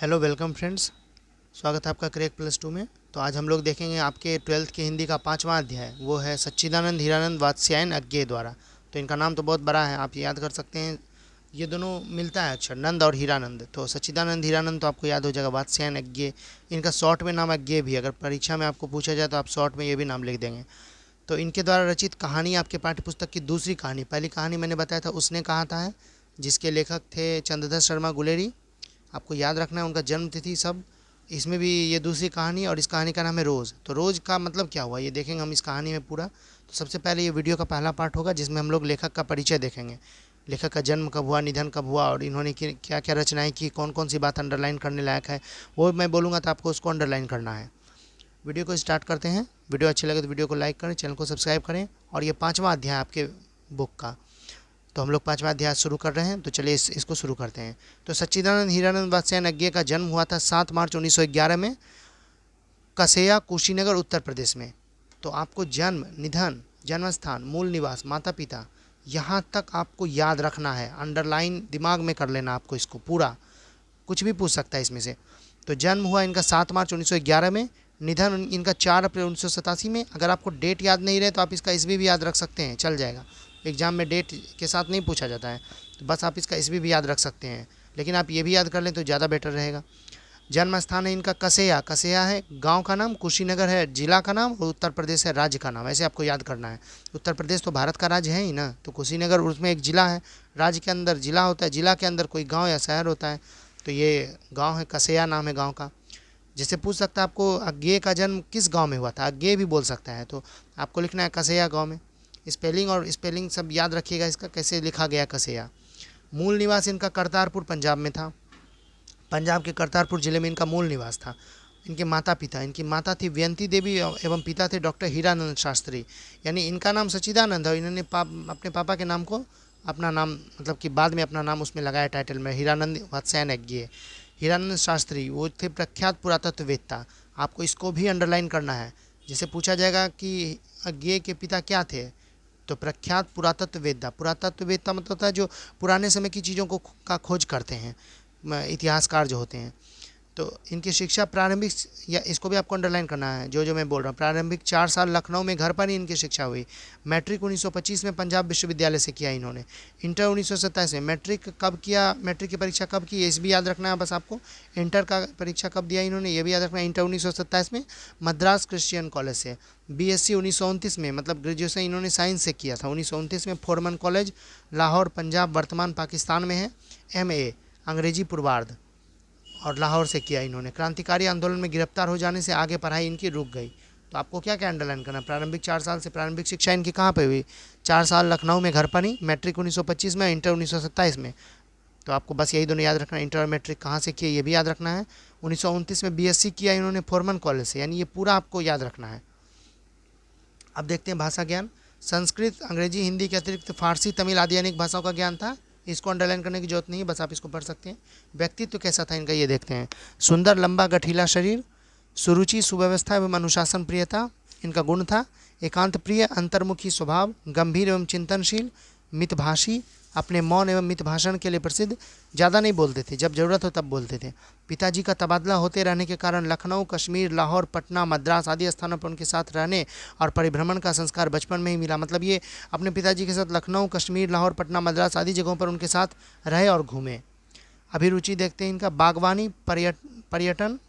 Hello welcome friends. स्वागत है आपका क्रैक प्लस टू में। तो आज हम लोग देखेंगे आपके 12th की हिंदी का 5वां अध्याय, वो है सच्चिदानंद हीरानंद वात्स्यायन अज्ञेय द्वारा। तो इनका नाम तो बहुत बड़ा है, आप याद कर सकते हैं। ये दोनों मिलता है अक्षर, नंद और हीरानंद। तो सच्चिदानंद हीरानंद तो आपको याद हो जाएगा, वात्स्यायन अज्ञेय। इनका शॉर्ट में नाम अज्ञेय भी, अगर परीक्षा में आपको पूछा जाए तो आप शॉर्ट में ये भी नाम लिख देंगे। तो इनके द्वारा रचित कहानी आपके पाठ्यपुस्तक की दूसरी कहानी। पहली कहानी मैंने बताया था उसने कहा था है, जिसके लेखक थे चंद्रधर शर्मा गुलेरी। आपको याद रखना है उनका जन्म तिथि सब। इसमें भी ये दूसरी कहानी, और इस कहानी का नाम है रोज़। तो रोज़ का मतलब क्या हुआ ये देखेंगे हम इस कहानी में पूरा। तो सबसे पहले ये वीडियो का पहला पार्ट होगा जिसमें हम लोग लेखक का परिचय देखेंगे। लेखक का जन्म कब हुआ, निधन कब हुआ, और इन्होंने क्या क्या रचनाएं की, कौन कौन सी बात अंडरलाइन करने लायक है वो मैं बोलूँगा, तो आपको उसको अंडरलाइन करना है। वीडियो को स्टार्ट करते हैं। वीडियो अच्छी लगे तो वीडियो को लाइक करें, चैनल को सब्सक्राइब करें। और ये 5वां अध्याय आपके बुक का। तो हम लोग 5वां अध्याय शुरू कर रहे हैं, तो चलिए इसको शुरू करते हैं। तो सच्चिदानंद हीरानंद वात्स्यायन अज्ञेय का जन्म हुआ था 7 मार्च 1911 में कसेया, कुशीनगर, उत्तर प्रदेश में। तो आपको जन्म, निधन, जन्म स्थान, मूल निवास, माता पिता, यहाँ तक आपको याद रखना है। अंडरलाइन दिमाग में कर लेना आपको इसको पूरा, कुछ भी पूछ सकता है इसमें से। तो जन्म हुआ इनका 7 मार्च 1911 में, निधन इनका 4 अप्रैल 1987 में। अगर आपको डेट याद नहीं रहे तो आप इसका ईस्वी भी याद रख सकते हैं, चल जाएगा। एग्जाम में डेट के साथ नहीं पूछा जाता है, तो बस आप इसका ईस्वी भी याद रख सकते हैं, लेकिन आप ये भी याद कर लें तो ज़्यादा बेटर रहेगा। जन्म स्थान है इनका कसेया। कसेया है गांव का नाम, कुशीनगर है जिला का नाम, और उत्तर प्रदेश है राज्य का नाम। ऐसे आपको याद करना है। उत्तर प्रदेश तो भारत का राज्य है ही ना, तो कुशीनगर उसमें एक जिला है। राज्य के अंदर जिला होता है, जिला के अंदर कोई गांव या शहर होता है। तो ये गांव है, कसेया नाम है गांव का। जैसे पूछ सकता है आपको अज्ञेय का जन्म किस गांव में हुआ था, अज्ञेय भी बोल सकता है, तो आपको लिखना है कसेया गांव में। स्पेलिंग और स्पेलिंग सब याद रखिएगा इसका, कैसे लिखा गया कसेया। मूल निवास इनका करतारपुर पंजाब में था। पंजाब के करतारपुर ज़िले में इनका मूल निवास था। इनके माता पिता, इनकी माता थी व्यंती देवी एवं पिता थे डॉक्टर हीरानंद शास्त्री। यानी इनका नाम सच्चिदानंद है, इन्होंने अपने पापा के नाम को अपना नाम, मतलब कि बाद में अपना नाम उसमें लगाया टाइटल में, हीरानंद वात्स्यायन अज्ञेय। हीरानंद शास्त्री वो थे प्रख्यात पुरातत्ववेत्ता। आपको इसको भी अंडरलाइन करना है। जैसे पूछा जाएगा कि अज्ञेय के पिता क्या थे, तो प्रख्यात पुरातत्ववेत्ता। पुरातत्ववेत्ता मतलब होता है जो पुराने समय की चीज़ों को का खोज करते हैं, इतिहासकार जो होते हैं। तो इनकी शिक्षा प्रारंभिक, या इसको भी आपको अंडरलाइन करना है जो जो मैं बोल रहा हूँ। प्रारंभिक 4 साल लखनऊ में घर पर ही इनकी शिक्षा हुई। मैट्रिक 1925 में पंजाब विश्वविद्यालय से किया इन्होंने। इंटर 1927 में। मैट्रिक कब किया, मैट्रिक की परीक्षा कब की, ये भी याद रखना है बस आपको। इंटर का परीक्षा कब दिया इन्होंने, ये भी याद रखना है। इंटर 1927 में मद्रास क्रिश्चियन कॉलेज से। बीएससी 1929 में, मतलब ग्रेजुएशन इन्होंने साइंस से किया था 1929 में, फोरमन कॉलेज लाहौर पंजाब वर्तमान पाकिस्तान में है। एमए अंग्रेजी पूर्वार्ध और लाहौर से किया इन्होंने। क्रांतिकारी आंदोलन में गिरफ्तार हो जाने से आगे पढ़ाई इनकी रुक गई। तो आपको क्या क्या अंडरलाइन करना, प्रारंभिक 4 साल से प्रारंभिक शिक्षा इनकी कहाँ पे हुई, 4 साल लखनऊ में घर पर ही, मैट्रिक 1925 में, इंटर 1927 में। तो आपको बस यही दोनों याद रखना है। इंटर और मैट्रिक कहाँ से किए ये भी याद रखना है। 1929 में बीएससी किया इन्होंने फोरमन कॉलेज से, यानी ये पूरा आपको याद रखना है। अब देखते हैं भाषा ज्ञान। संस्कृत, अंग्रेजी, हिंदी के अतिरिक्त फारसी, तमिल आदि अनेक भाषाओं का ज्ञान था। इसको अंडरलाइन करने की जरूरत नहीं है, बस आप इसको पढ़ सकते हैं। व्यक्तित्व कैसा था इनका ये देखते हैं। सुंदर लंबा गठीला शरीर, सुरुचि, सुव्यवस्था एवं अनुशासन प्रियता इनका गुण था। एकांत प्रिय, अंतर्मुखी स्वभाव, गंभीर एवं चिंतनशील, मितभाषी, अपने मौन एवं मित भाषण के लिए प्रसिद्ध। ज़्यादा नहीं बोलते थे, जब ज़रूरत हो तब बोलते थे। पिताजी का तबादला होते रहने के कारण लखनऊ, कश्मीर, लाहौर, पटना, मद्रास आदि स्थानों पर उनके साथ रहने और परिभ्रमण का संस्कार बचपन में ही मिला। मतलब ये अपने पिताजी के साथ लखनऊ, कश्मीर, लाहौर, पटना, मद्रास आदि जगहों पर उनके साथ रहे और घूमे। अभिरुचि देखते हैं इनका। बागवानी, पर्यटन,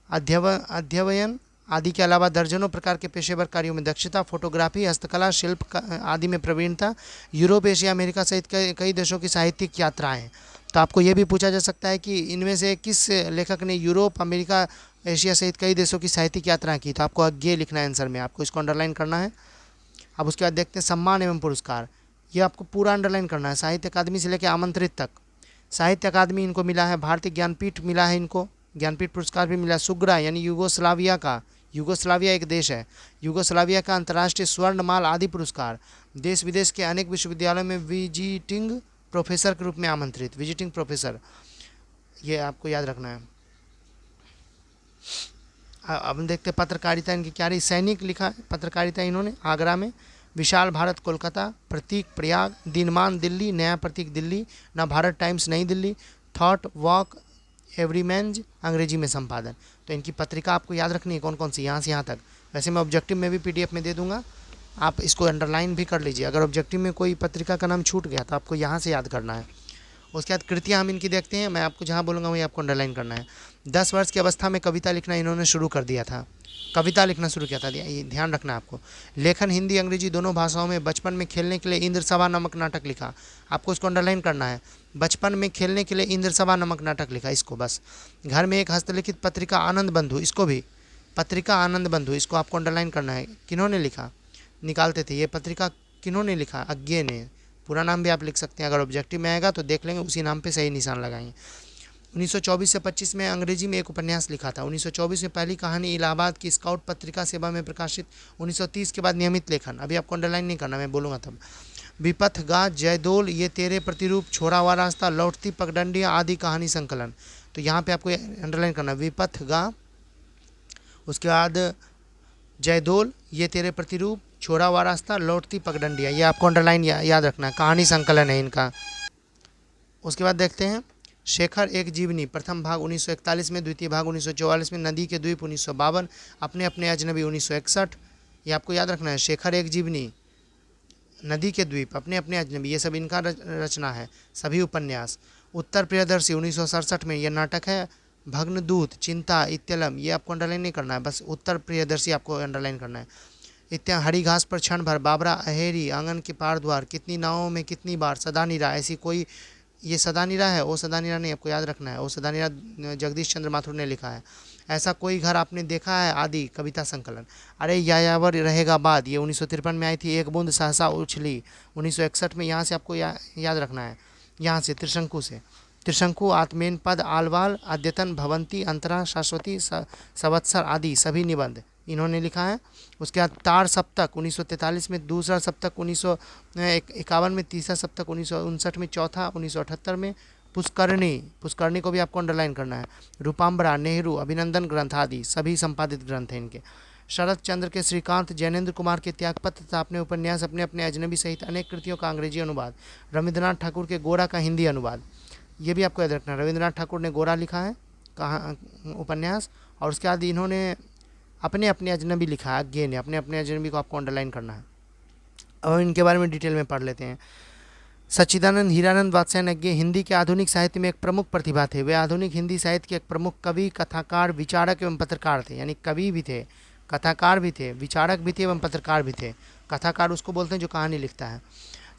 अध्ययन आदि के अलावा दर्जनों प्रकार के पेशेवर कार्यों में दक्षता। फोटोग्राफी, हस्तकला, शिल्प आदि में प्रवीणता। यूरोप, एशिया, अमेरिका सहित कई देशों की साहित्यिक यात्राएं। तो आपको ये भी पूछा जा सकता है कि इनमें से किस लेखक ने यूरोप, अमेरिका, एशिया सहित कई देशों की साहित्यिक यात्राएं की। तो आपको अज्ञेय लिखना है आंसर में, आपको इसको अंडरलाइन करना है। अब उसके बाद देखते हैं सम्मान एवं पुरस्कार। ये आपको पूरा अंडरलाइन करना है। साहित्य अकादमी से लेकर आमंत्रित तक। साहित्य अकादमी इनको मिला है। भारतीय ज्ञानपीठ मिला है इनको, ज्ञानपीठ पुरस्कार भी मिला। सुग्रा यानी यूगोस्लाविया का, यूगोस्लाविया एक देश है, यूगोस्लाविया का अंतर्राष्ट्रीय स्वर्णमाल आदि पुरस्कार। देश विदेश के अनेक विश्वविद्यालयों में विजिटिंग प्रोफेसर के रूप में आमंत्रित, विजिटिंग प्रोफेसर, ये आपको याद रखना है। अब हम देखते हैं पत्रकारिता इनकी क्या रही। सैनिक लिखा है पत्रकारिता इन्होंने आगरा में। विशाल भारत कोलकाता, प्रतीक प्रयाग, दिनमान दिल्ली, नया प्रतीक दिल्ली, नवभारत टाइम्स नई दिल्ली, थॉट वॉक एवरीमैन्स अंग्रेजी में संपादन। तो इनकी पत्रिका आपको याद रखनी है कौन कौन सी, यहाँ से यहाँ तक। वैसे मैं ऑब्जेक्टिव में भी PDF में दे दूंगा, आप इसको अंडरलाइन भी कर लीजिए। अगर ऑब्जेक्टिव में कोई पत्रिका का नाम छूट गया तो आपको यहाँ से याद करना है। उसके बाद कृतियाँ हम इनकी देखते हैं, मैं आपको जहाँ बोलूँगा वही आपको अंडरलाइन करना है। 10 वर्ष की अवस्था में कविता लिखना इन्होंने शुरू कर दिया था, कविता लिखना शुरू किया था, ये ध्यान रखना है आपको। लेखन हिंदी अंग्रेजी दोनों भाषाओं में। बचपन में खेलने के लिए इंद्र सभा नामक नाटक लिखा, आपको इसको अंडरलाइन करना है। बचपन में खेलने के लिए इंद्र सभा नामक नाटक लिखा, इसको बस। घर में एक हस्तलिखित पत्रिका आनंद बंधु, इसको भी पत्रिका आनंद बंधु, इसको आपको अंडरलाइन करना है। किन्होंने लिखा, निकालते थे, ये पत्रिका किन्होंने लिखा, अज्ञे ने। पूरा नाम भी आप लिख सकते हैं, अगर ऑब्जेक्टिव में आएगा तो देख लेंगे, उसी नाम पे सही निशान लगाएंगे। 1924 से 25 में अंग्रेजी में एक उपन्यास लिखा था। 1924 में पहली कहानी इलाहाबाद की स्काउट पत्रिका सेवा में प्रकाशित। 1930 के बाद नियमित लेखन, अभी आपको अंडरलाइन नहीं करना, मैं बोलूँगा तब। विपथ गा, जयदोल, ये तेरे प्रतिरूप, छोड़ा हुआ रास्ता, लौटती पगडंडियाँ आदि कहानी संकलन। तो यहाँ पे आपको अंडरलाइन करना, विपथ गा, उसके बाद जयदोल, ये तेरे प्रतिरूप, छोड़ा हुआ रास्ता, लौटती पगडंडियाँ, ये आपको अंडरलाइन याद रखना है, कहानी संकलन है इनका। उसके बाद देखते हैं शेखर एक जीवनी, प्रथम भाग 1941 में, द्वितीय भाग 1944 में, नदी के द्वीप 1952, अपने अपने अजनबी 1961, ये आपको याद रखना है। शेखर एक जीवनी, नदी के द्वीप, अपने अपने अजनबी, ये सब इनका रचना है, सभी उपन्यास। उत्तर प्रियदर्शी 1967 में, यह नाटक है। भग्नदूत, चिंता, इत्यलम, ये आपको अंडरलाइन नहीं करना है, बस उत्तर प्रियदर्शी आपको अंडरलाइन करना है। हरी घास पर क्षण भर, बाबरा अहेरी, आंगन के पार द्वार, कितनी नावों में कितनी बार, सदानीरा, ऐसी कोई, ये सदानीरा है, ओ सदानीरा नहीं, आपको याद रखना है, ओ सदानीरा जगदीश चंद्र माथुर ने लिखा है। ऐसा कोई घर आपने देखा है आदि, कविता संकलन। अरे यायावर रहेगा बाद, ये 1953 में आई थी। एक बूंद सहसा उछली 1961 में, यहाँ से आपको याद रखना है, यहाँ से त्रिशंकु से। त्रिशंकु, आत्मेन पद, आलवाल, अद्यतन, भवंती, अंतरा, शाश्वती, संवत्सर आदि सभी निबंध इन्होंने लिखा है। उसके बाद तार सप्तक 1943 में, दूसरा सप्तक 1951 में, तीसरा सप्तक 1959 में, चौथा 1978 में। पुष्करणी, पुष्करणी को भी आपको अंडरलाइन करना है। रूपाम्बरा, नेहरू, अभिनंदन ग्रंथ आदि सभी संपादित ग्रंथ हैं इनके। शरद चंद्र के श्रीकांत, जैनेन्द्र कुमार के त्यागपत्र तथा अपने उपन्यास, अपने अपने अजनबी सहित अनेक कृतियों का अंग्रेजी अनुवाद। रविंद्रनाथ ठाकुर के गोरा का हिंदी अनुवाद, ये भी आपको याद रखना है। रविंद्रनाथ ठाकुर ने गोरा लिखा है, कहाँ उपन्यास। और उसके बाद इन्होंने अपने अपने अजनबी लिखा है, अज्ञे ने, अपने अपने अजनबी को आपको अंडरलाइन करना है। अब हम इनके बारे में डिटेल में पढ़ लेते हैं। सच्चिदानंद हीरानंद वात्स्यायन अज्ञे हिंदी के आधुनिक साहित्य में एक प्रमुख प्रतिभा थे। वे आधुनिक हिंदी साहित्य के एक प्रमुख कवि, कथाकार, विचारक एवं पत्रकार थे। यानी कवि भी थे, कथाकार भी थे, विचारक भी थे एवं पत्रकार भी थे। कथाकार उसको बोलते हैं जो कहानी लिखता है।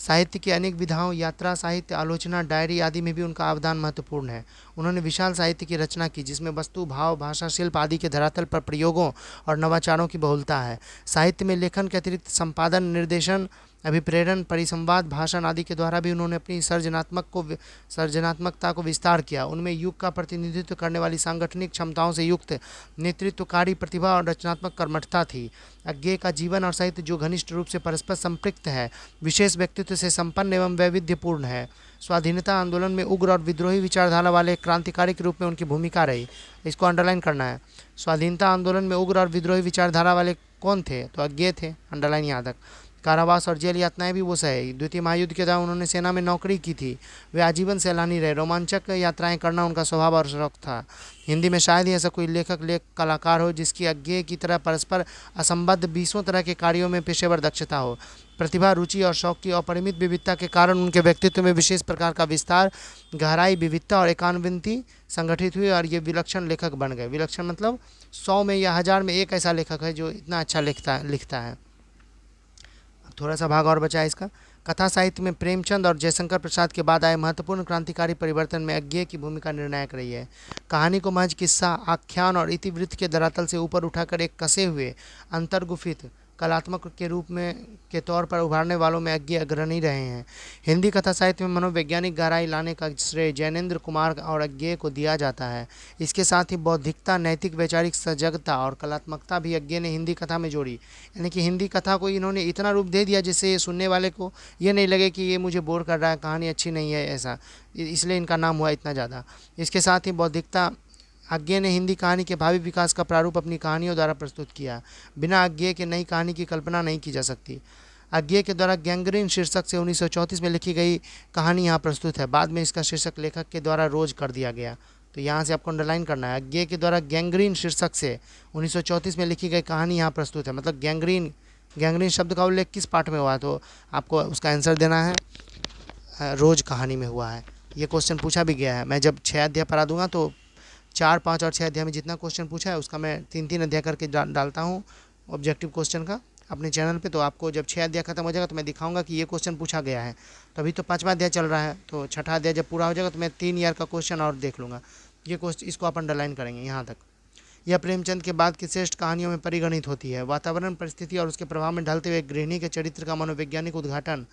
साहित्य की अनेक विधाओं, यात्रा साहित्य, आलोचना, डायरी आदि में भी उनका अवदान महत्वपूर्ण है। उन्होंने विशाल साहित्य की रचना की जिसमें वस्तु, भाव, भाषा, शिल्प आदि के धरातल पर प्रयोगों और नवाचारों की बहुलता है। साहित्य में लेखन के अतिरिक्त संपादन, निर्देशन, अभिप्रेरण, परिसंवाद, भाषण आदि के द्वारा भी उन्होंने अपनी सर्जनात्मकता को विस्तार किया। उनमें युग का प्रतिनिधित्व करने वाली सांगठनिक क्षमताओं से युक्त नेतृत्वकारी प्रतिभा और रचनात्मक कर्मठता थी। अज्ञे का जीवन और साहित्य जो घनिष्ठ रूप से परस्पर संपृक्त है, विशेष व्यक्तित्व से संपन्न एवं वैविध्यपूर्ण है। स्वाधीनता आंदोलन में उग्र और विद्रोही विचारधारा वाले क्रांतिकारी के रूप में उनकी भूमिका रही, इसको अंडरलाइन करना है। स्वाधीनता आंदोलन में उग्र और विद्रोही विचारधारा वाले कौन थे, तो अज्ञे थे, अंडरलाइन याद रख। कारावास और जेल यातनाएं भी वो सही। द्वितीय महायुद्ध के दौरान उन्होंने सेना में नौकरी की थी। वे आजीवन सैलानी रहे। रोमांचक यात्राएं करना उनका स्वभाव और शौक था। हिंदी में शायद ही ऐसा कोई लेखक कलाकार हो जिसकी अज्ञे की तरह परस्पर असंबद्ध 20 तरह के कार्यों में पेशेवर दक्षता हो। प्रतिभा, रुचि और शौक की अपरिमित विविधता के कारण उनके व्यक्तित्व में विशेष प्रकार का विस्तार, गहराई, विविधता और एकान्विति संगठित हुई और ये विलक्षण लेखक बन गए। विलक्षण मतलब 100 में या 1000 में एक ऐसा लेखक है जो इतना अच्छा लिखता है। थोड़ा सा भाग और बचा है इसका। कथा साहित्य में प्रेमचंद और जयशंकर प्रसाद के बाद आए महत्वपूर्ण क्रांतिकारी परिवर्तन में अज्ञे की भूमिका निर्णायक रही है। कहानी को महज किस्सा, आख्यान और इतिवृत्त के धरातल से ऊपर उठाकर एक कसे हुए अंतर्गुफित कलात्मक के रूप में के तौर पर उभारने वालों में अज्ञे अग्रणी रहे हैं। हिंदी कथा साहित्य में मनोवैज्ञानिक गहराई लाने का श्रेय जैनेन्द्र कुमार और अज्ञे को दिया जाता है। इसके साथ ही बौद्धिकता, नैतिक वैचारिक सजगता और कलात्मकता भी अज्ञे ने हिंदी कथा में जोड़ी। यानी कि हिंदी कथा को इन्होंने इतना रूप दे दिया जिससे ये सुनने वाले को ये नहीं लगे कि ये मुझे बोर कर रहा है, कहानी अच्छी नहीं है, ऐसा, इसलिए इनका नाम हुआ इतना ज़्यादा। इसके साथ ही बौद्धिकता, अज्ञे ने हिंदी कहानी के भावी विकास का प्रारूप अपनी कहानियों द्वारा प्रस्तुत किया। बिना अज्ञे के नई कहानी की कल्पना नहीं की जा सकती। अज्ञे के द्वारा गैंग्रीन शीर्षक से 1934 में लिखी गई कहानी यहाँ प्रस्तुत है। बाद में इसका शीर्षक लेखक के द्वारा रोज कर दिया गया। तो तो यहाँ से आपको अंडरलाइन करना है। अज्ञे के द्वारा गैंग्रीन शीर्षक से 1934 में लिखी गई कहानी यहाँ प्रस्तुत है। मतलब गैंग्रीन, गैंग्रीन शब्द का उल्लेख किस पाठ में हुआ है, तो आपको उसका आंसर देना है रोज कहानी में हुआ है। ये क्वेश्चन पूछा भी गया है। मैं जब 6 अध्याय पढ़ा दूंगा तो 4, 5 और 6 अध्याय में जितना क्वेश्चन पूछा है उसका मैं 3-3 अध्याय करके डालता हूँ ऑब्जेक्टिव क्वेश्चन का अपने चैनल पे। तो आपको जब 6 अध्याय खत्म हो जाएगा तो मैं दिखाऊंगा कि ये क्वेश्चन पूछा गया है। तो अभी तो 5वां अध्याय चल रहा है, तो 6ठा अध्याय जब पूरा हो जाएगा तो मैं 3 ईयर का क्वेश्चन और देख लूँगा। ये क्वेश्चन, इसको आप अंडरलाइन करेंगे यहाँ तक। यह प्रेमचंद के बाद की श्रेष्ठ कहानियों में परिगणित होती है। वातावरण, परिस्थिति और उसके प्रभाव में ढलते हुए गृहिणी के चरित्र का मनोवैज्ञानिक उद्घाटन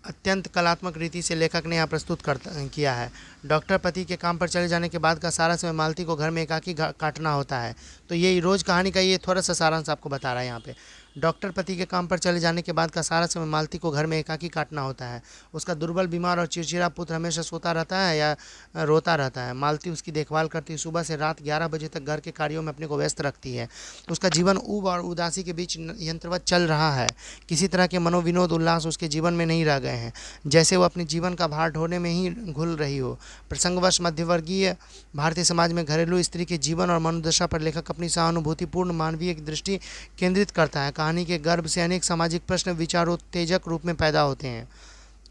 अत्यंत कलात्मक रीति से लेखक ने यहाँ प्रस्तुत किया है। डॉक्टर पति के काम पर चले जाने के बाद का सारा समय मालती को घर में एकाकी काटना होता है। तो ये रोज कहानी का ये थोड़ा सा सारांश आपको बता रहा है यहाँ पे। डॉक्टर पति के काम पर चले जाने के बाद का सारा समय मालती को घर में एकाकी काटना होता है। उसका दुर्बल, बीमार और चिड़चिड़ा पुत्र हमेशा सोता रहता है या रोता रहता है। मालती उसकी देखभाल करती, सुबह से रात 11 बजे तक घर के कार्यों में अपने को व्यस्त रखती है। उसका जीवन ऊब और उदासी के बीच यंत्रवत चल रहा है। किसी तरह के मनोविनोद, उल्लास उसके जीवन में नहीं रह गए हैं, जैसे वो अपने जीवन का भार ढोने में ही घुल रही हो। प्रसंगवश मध्यवर्गीय भारतीय समाज में घरेलू स्त्री के जीवन और मनोदशा पर लेखक अपनी सहानुभूतिपूर्ण मानवीय दृष्टि केंद्रित करता है। कहानी के गर्भ से अनेक सामाजिक प्रश्न विचारोत्तेजक रूप में पैदा होते हैं।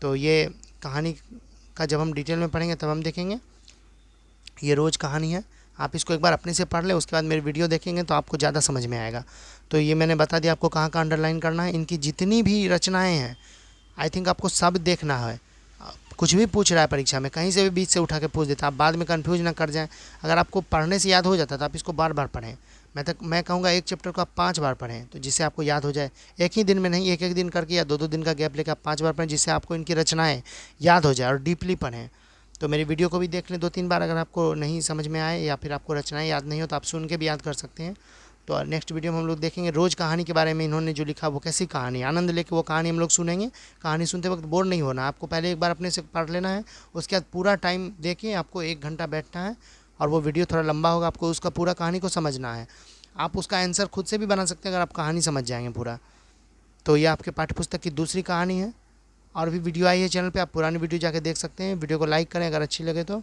तो ये कहानी का जब हम डिटेल में पढ़ेंगे तब हम देखेंगे। ये रोज कहानी है, आप इसको एक बार अपने से पढ़ लें, उसके बाद मेरी वीडियो देखेंगे तो आपको ज़्यादा समझ में आएगा। तो ये मैंने बता दिया आपको कहाँ कहाँ अंडरलाइन करना है। इनकी जितनी भी रचनाएँ हैं आई थिंक आपको सब देखना है। कुछ भी पूछ रहा है परीक्षा में, कहीं से भी बीच से उठा के पूछ देता, आप बाद में कंफ्यूज ना कर जाएं। अगर आपको पढ़ने से याद हो जाता तो आप इसको बार बार पढ़ें। मैं कहूँगा एक चैप्टर को आप 5 बार पढ़ें, तो जिससे आपको याद हो जाए। एक ही दिन में नहीं, एक एक दिन करके या 2-2 दिन का गैप लेकर आप 5 बार पढ़ें, जिससे आपको इनकी रचनाएँ याद हो जाए और डीपली पढ़ें। तो मेरी वीडियो को भी देख लें 2-3 बार, अगर आपको नहीं समझ में आए या फिर आपको रचनाएँ याद नहीं हो तो आप सुन के भी याद कर सकते हैं। तो नेक्स्ट वीडियो में हम लोग देखेंगे रोज कहानी के बारे में। इन्होंने जो लिखा वो कैसी कहानी, आनंद लेके वो कहानी हम लोग सुनेंगे। कहानी सुनते वक्त बोर नहीं होना, आपको पहले एक बार अपने से पढ़ लेना है, उसके बाद पूरा टाइम देखिए, आपको 1 घंटा बैठना है और वो वीडियो थोड़ा लंबा होगा, आपको उसका पूरा कहानी को समझना है। आप उसका आंसर खुद से भी बना सकते हैं अगर आप कहानी समझ जाएंगे पूरा। तो ये आपके पाठ्यपुस्तक की दूसरी कहानी है। और भी वीडियो आई है चैनल पे, आप पुरानी वीडियो जाके देख सकते हैं। वीडियो को लाइक करें अगर अच्छी लगे तो।